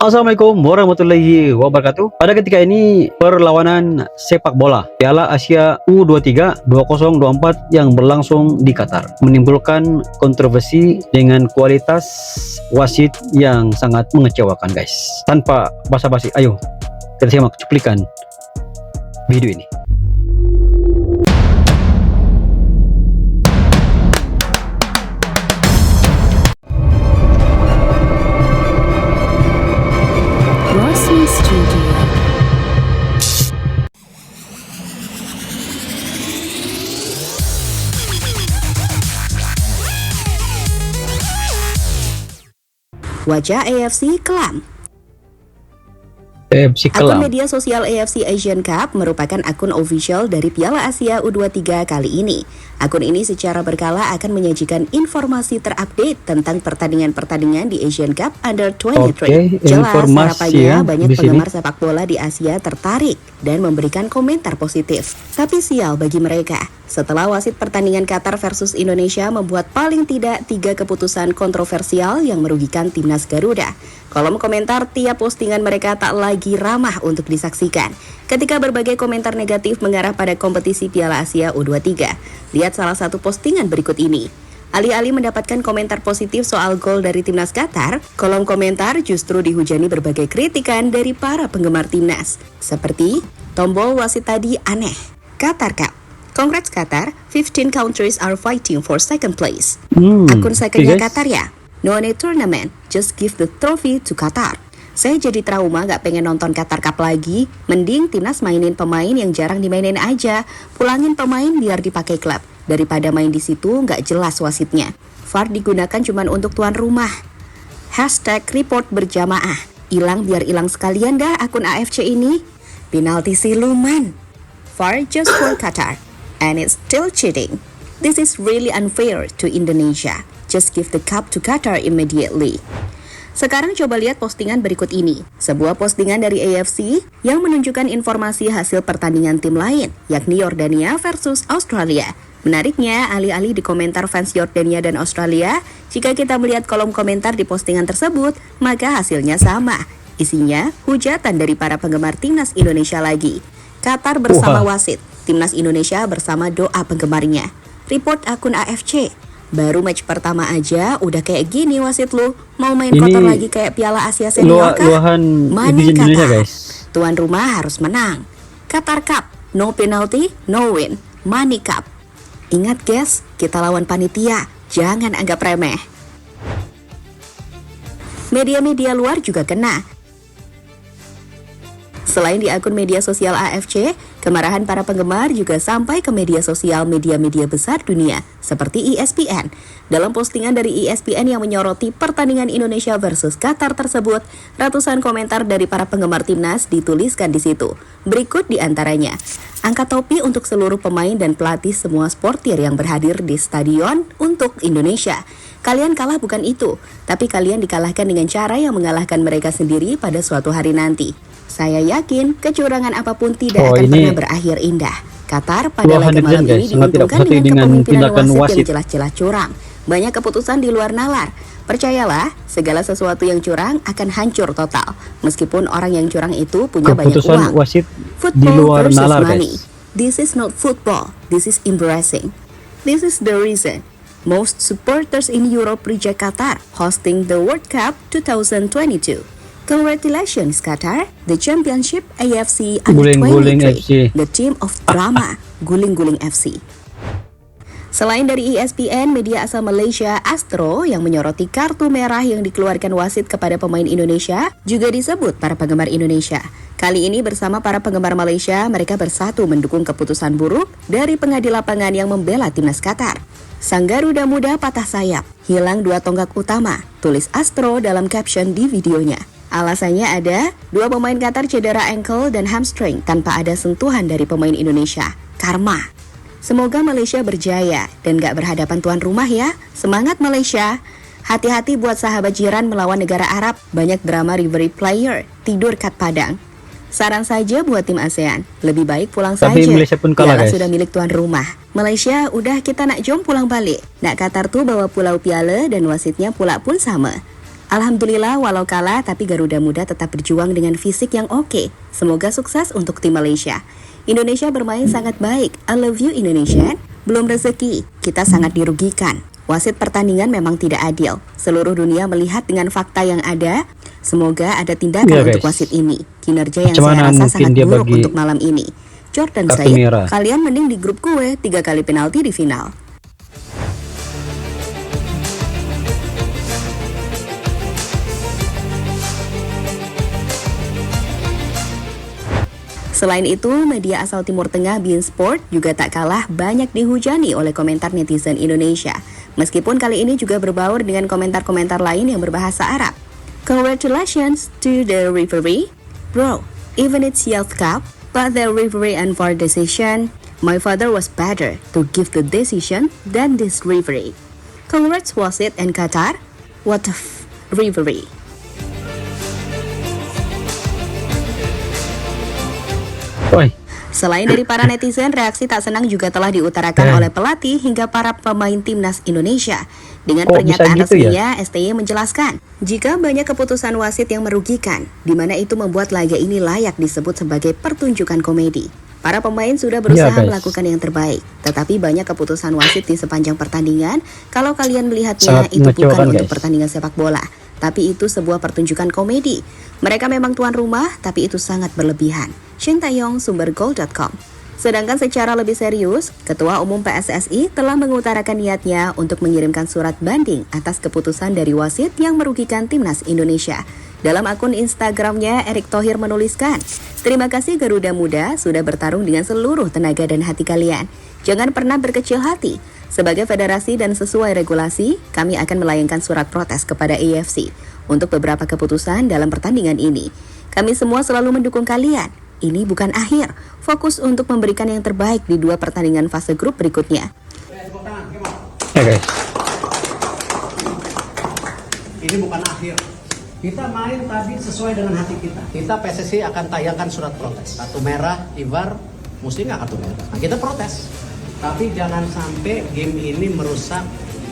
Assalamualaikum warahmatullahi wabarakatuh. Pada ketika ini perlawanan sepak bola Piala Asia U23 2024 yang berlangsung di Qatar menimbulkan kontroversi dengan kualitas wasit yang sangat mengecewakan, guys. Tanpa basa-basi, ayo kita simak cuplikan video ini. Wajah AFC kelam. AFC Akun kelam. media sosial AFC Asian Cup merupakan akun official dari Piala Asia U23 kali ini. Akun ini secara berkala akan menyajikan informasi terupdate tentang pertandingan-pertandingan di Asian Cup Under 23. Oke, Jelas informasi harapannya ya banyak di sini. penggemar sepak bola di Asia tertarik dan memberikan komentar positif. Tapi sial bagi mereka, setelah wasit pertandingan Qatar versus Indonesia membuat paling tidak 3 keputusan kontroversial yang merugikan timnas Garuda. Kolom komentar tiap postingan mereka tak lagi ramah untuk disaksikan. Ketika berbagai komentar negatif mengarah pada kompetisi Piala Asia U23. Lihat salah satu postingan berikut ini. Alih-alih mendapatkan komentar positif soal gol dari timnas Qatar, kolom komentar justru dihujani berbagai kritikan dari para penggemar timnas. Seperti, tombol wasit tadi aneh. Qatar Cup. Congrats Qatar, 15 countries are fighting for second place. Akun secondnya oke, guys. Qatar ya? No need tournament, just give the trophy to Qatar. Saya jadi trauma gak pengen nonton Qatar Cup lagi. Mending timnas mainin pemain yang jarang dimainin aja. Pulangin pemain biar dipakai klub. Daripada main di situ gak jelas wasitnya. VAR digunakan cuma untuk tuan rumah. #report berjamaah. Hilang biar hilang sekalian dah akun AFC ini. Penalti siluman. VAR just for Qatar. And it's still cheating. This is really unfair to Indonesia. Just give the cup to Qatar immediately. Sekarang coba lihat postingan berikut ini. Sebuah postingan dari AFC yang menunjukkan informasi hasil pertandingan tim lain, yakni Yordania versus Australia. Menariknya, alih-alih di komentar fans Yordania dan Australia, jika kita melihat kolom komentar di postingan tersebut, maka hasilnya sama. Isinya, hujatan dari para penggemar timnas Indonesia lagi. Qatar bersama wasit, timnas Indonesia bersama doa penggemarnya. Report akun AFC. Baru match pertama aja udah kayak gini wasit lu. Mau main kotor lagi kayak Piala Asia Senior kah? Luahan Money netizen Indonesia, Qatar. guys. Tuan rumah harus menang. Qatar Cup, no penalty, no win. Money Cup. Ingat guys, kita lawan panitia. Jangan anggap remeh. Media-media luar juga kena. Selain di akun media sosial AFC, kemarahan para penggemar juga sampai ke media sosial media-media besar dunia, seperti ESPN. Dalam postingan dari ESPN yang menyoroti pertandingan Indonesia versus Qatar tersebut, ratusan komentar dari para penggemar timnas dituliskan di situ. Berikut di antaranya. Angkat topi untuk seluruh pemain dan pelatih semua sportir yang berhadir di stadion untuk Indonesia. Kalian kalah bukan itu, tapi kalian dikalahkan dengan cara yang mengalahkan mereka sendiri pada suatu hari nanti. Saya yakin kecurangan apapun tidak akan pernah berakhir indah. Qatar pada laga malam ini diuntungkan dengan kepemimpinan wasit yang jelas-jelas curang. Banyak keputusan di luar nalar. Percayalah, segala sesuatu yang curang akan hancur total. Meskipun orang yang curang itu punya banyak uang. Wasit Football di luar versus nalar, money. guys. This is not football. This is embarrassing. This is the reason most supporters in Europe reject Qatar hosting the World Cup 2022. Congratulations Qatar, the championship AFC Under Guling-guling 23, FC. the team of drama, Guling-guling FC. Selain dari ESPN, media asal Malaysia Astro yang menyoroti kartu merah yang dikeluarkan wasit kepada pemain Indonesia juga disebut para penggemar Indonesia. Kali ini bersama para penggemar Malaysia, mereka bersatu mendukung keputusan buruk dari pengadil lapangan yang membela timnas Qatar. Sang Garuda muda patah sayap, hilang 2 tonggak utama, tulis Astro dalam caption di videonya. Alasannya ada, 2 pemain Qatar cedera ankle dan hamstring tanpa ada sentuhan dari pemain Indonesia. Karma. Semoga Malaysia berjaya dan gak berhadapan tuan rumah ya. Semangat Malaysia. Hati-hati buat sahabat jiran melawan negara Arab. Banyak drama rivalry player, tidur kat padang. Saran saja buat tim ASEAN, lebih baik pulang saja. Malaysia pun kalah, Piala guys. sudah milik tuan rumah. Malaysia udah kita nak jom pulang balik. Nak Qatar tuh bawa pulau piala dan wasitnya pula pun sama. Alhamdulillah walau kalah tapi Garuda Muda tetap berjuang dengan fisik yang oke. Semoga sukses untuk tim Malaysia. Indonesia bermain sangat baik. I love you Indonesia. Belum rezeki, kita sangat dirugikan. Wasit pertandingan memang tidak adil. Seluruh dunia melihat dengan fakta yang ada. Semoga ada tindakan Ya, untuk guys. wasit ini. Kinerja yang Macam saya mana rasa mungkin sangat dia buruk bagi untuk malam ini. Jordan kartu Said, merah? kalian mending di grup gue 3 kali penalti di final. Selain itu, media asal Timur Tengah Bein Sport juga tak kalah banyak dihujani oleh komentar netizen Indonesia. Meskipun kali ini juga berbaur dengan komentar-komentar lain yang berbahasa Arab. Congratulations to the referee. Bro, even it's Youth Cup, but the referee unfair decision. My father was better to give the decision than this referee. Congrats wasit and Qatar. What a referee. Oi, Selain dari para netizen, reaksi tak senang juga telah diutarakan oleh pelatih hingga para pemain timnas Indonesia. Dengan Kok bisa pernyataan gitu ya? resminya, STY menjelaskan, jika banyak keputusan wasit yang merugikan, di mana itu membuat laga ini layak disebut sebagai pertunjukan komedi. Para pemain sudah berusaha guys. melakukan yang terbaik, tetapi banyak keputusan wasit di sepanjang pertandingan. Kalau kalian melihatnya, Sangat itu bukan mengecewakan, untuk guys. pertandingan sepak bola, tapi itu sebuah pertunjukan komedi. Mereka memang tuan rumah, tapi itu sangat berlebihan. Shin Taeyong, sumber goal.com. Sedangkan secara lebih serius, Ketua Umum PSSI telah mengutarakan niatnya untuk mengirimkan surat banding atas keputusan dari wasit yang merugikan timnas Indonesia. Dalam akun Instagramnya, Erick Thohir menuliskan, "Terima kasih Garuda Muda sudah bertarung dengan seluruh tenaga dan hati kalian. Jangan pernah berkecil hati. Sebagai federasi dan sesuai regulasi, kami akan melayangkan surat protes kepada AFC untuk beberapa keputusan dalam pertandingan ini. Kami semua selalu mendukung kalian. Ini bukan akhir. Fokus untuk memberikan yang terbaik di 2 pertandingan fase grup berikutnya." ya guys. Ini bukan akhir. Kita main tadi sesuai dengan hati kita. Kita PSSI akan tayangkan surat protes. Kartu merah, IVAR, mesti nggak kartu merah. Nah, kita protes. Tapi jangan sampai game ini merusak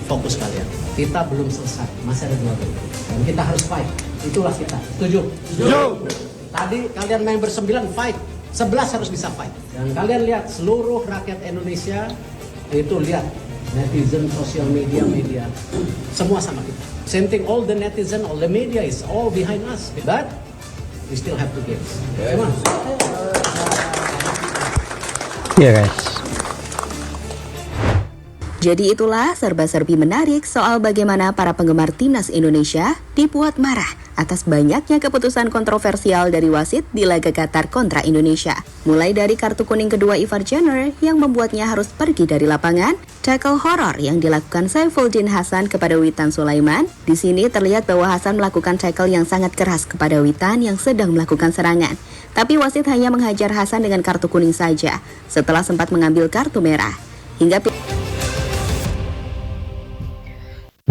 fokus kalian. Kita belum selesai, masih ada 2 game. Dan kita harus fight. Itulah kita. Setuju? Setuju. Tadi kalian main ber-9 fight. 11 harus bisa fight. Dan kalian lihat seluruh rakyat Indonesia itu lihat netizen, sosial media, semua sama kita. Same thing, all the netizen, all the media is all behind us. But we still have to give. Come on. Ya guys. Jadi itulah serba-serbi menarik soal bagaimana para penggemar timnas Indonesia dibuat marah atas banyaknya keputusan kontroversial dari wasit di laga Qatar kontra Indonesia. Mulai dari kartu kuning kedua Ivar Jenner yang membuatnya harus pergi dari lapangan, tackle horor yang dilakukan Saifuddin Hasan kepada Witan Sulaiman. Di sini terlihat bahwa Hasan melakukan tackle yang sangat keras kepada Witan yang sedang melakukan serangan. Tapi wasit hanya menghajar Hasan dengan kartu kuning saja setelah sempat mengambil kartu merah. Hingga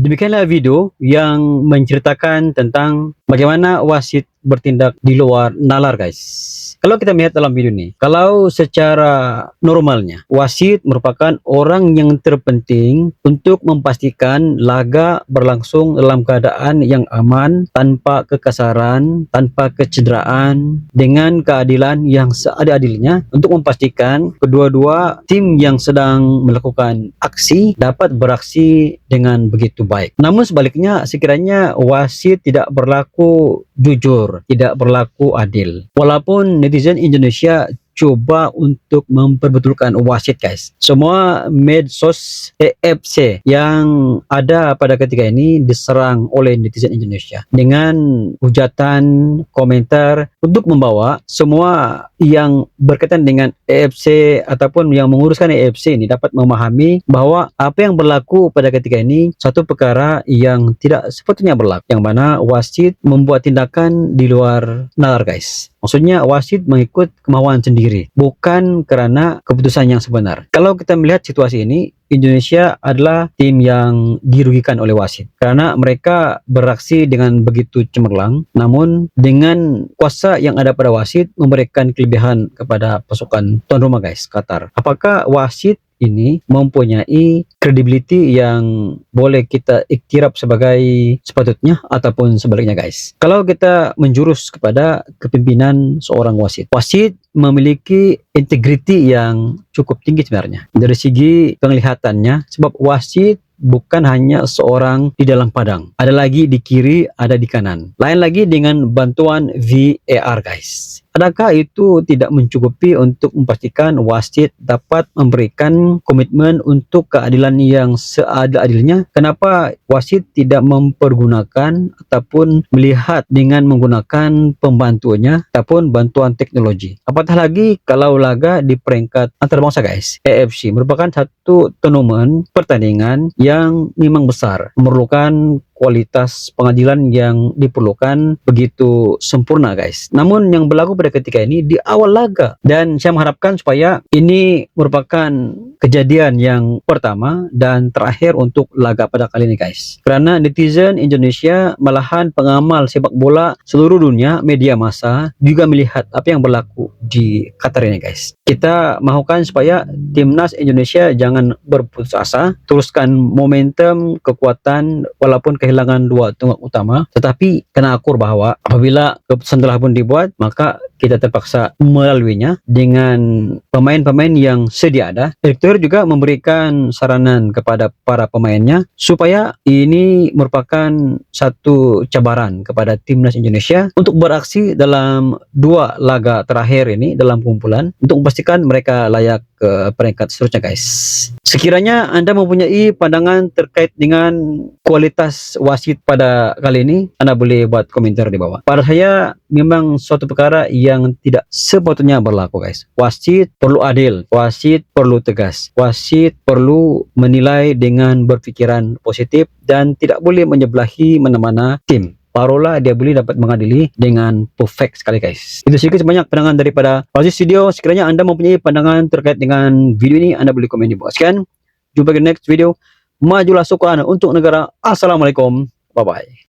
Demikianlah video yang menceritakan tentang bagaimana wasit bertindak di luar nalar guys. Kalau kita melihat dalam video ini, kalau secara normalnya wasit merupakan orang yang terpenting untuk memastikan laga berlangsung dalam keadaan yang aman, tanpa kekasaran, tanpa kecederaan, dengan keadilan yang seadil-adilnya, untuk memastikan kedua-dua tim yang sedang melakukan aksi dapat beraksi dengan begitu baik. Namun sebaliknya, sekiranya wasit tidak berlaku jujur, tidak berlaku adil, walaupun netizen Indonesia coba untuk memperbetulkan wasit guys, semua medsos AFC yang ada pada ketika ini diserang oleh netizen Indonesia dengan hujatan, komentar untuk membawa semua yang berkaitan dengan AFC ataupun yang menguruskan AFC ini dapat memahami bahwa apa yang berlaku pada ketika ini satu perkara yang tidak sepatutnya berlaku, yang mana wasit membuat tindakan di luar nalar guys. Maksudnya wasit mengikut kemauan sendiri, bukan karena keputusan yang sebenar. Kalau kita melihat situasi ini, Indonesia adalah tim yang dirugikan oleh wasit karena mereka beraksi dengan begitu cemerlang, namun dengan kuasa yang ada pada wasit memberikan kelebihan kepada pasukan tuan rumah guys, Qatar. Apakah wasit ini mempunyai credibility yang boleh kita iktiraf sebagai sepatutnya ataupun sebaliknya guys. Kalau kita menjurus kepada kepimpinan seorang wasit, wasit memiliki integriti yang cukup tinggi sebenarnya dari segi penglihatannya, sebab wasit bukan hanya seorang di dalam padang, ada lagi di kiri, ada di kanan, lain lagi dengan bantuan VAR guys. Adakah itu tidak mencukupi untuk memastikan wasit dapat memberikan komitmen untuk keadilan yang seadil-adilnya? Kenapa wasit tidak mempergunakan ataupun melihat dengan menggunakan pembantunya ataupun bantuan teknologi? Apatah lagi kalau laga di peringkat antarabangsa guys. AFC merupakan satu turnamen pertandingan yang memang besar, memerlukan kualitas pengadilan yang diperlukan begitu sempurna guys. Namun yang berlaku pada ketika ini di awal laga, dan saya mengharapkan supaya ini merupakan kejadian yang pertama dan terakhir untuk laga pada kali ini guys. Karena netizen Indonesia, malahan pengamal sepak bola seluruh dunia, media massa juga melihat apa yang berlaku di Qatar ini guys. Kita mahukan supaya timnas Indonesia jangan berputus asa, teruskan momentum kekuatan walaupun kehilangan dua tonggak utama, tetapi kena akur bahwa apabila keputusan telah pun dibuat, maka kita terpaksa melaluinya dengan pemain-pemain yang sedia ada. Direktur juga memberikan saranan kepada para pemainnya supaya ini merupakan satu cabaran kepada timnas Indonesia untuk beraksi dalam dua laga terakhir ini dalam kumpulan untuk memastikan mereka layak ke peringkat seterusnya guys. Sekiranya Anda mempunyai pandangan terkait dengan kualitas wasit pada kali ini, Anda boleh buat komentar di bawah. Pada saya memang suatu perkara yang tidak sepatutnya berlaku guys. Wasit perlu adil, wasit perlu tegas, wasit perlu menilai dengan berpikiran positif dan tidak boleh menyebelahi mana-mana tim. Barulah dia boleh dapat mengadili dengan perfect sekali guys. Itu sedikit sebanyak pandangan daripada Fauzi Studio. Sekiranya Anda mempunyai pandangan terkait dengan video ini, Anda boleh komen di bawah. Sekian, jumpa di next video. Majulah suku Anda untuk negara. Assalamualaikum, bye bye.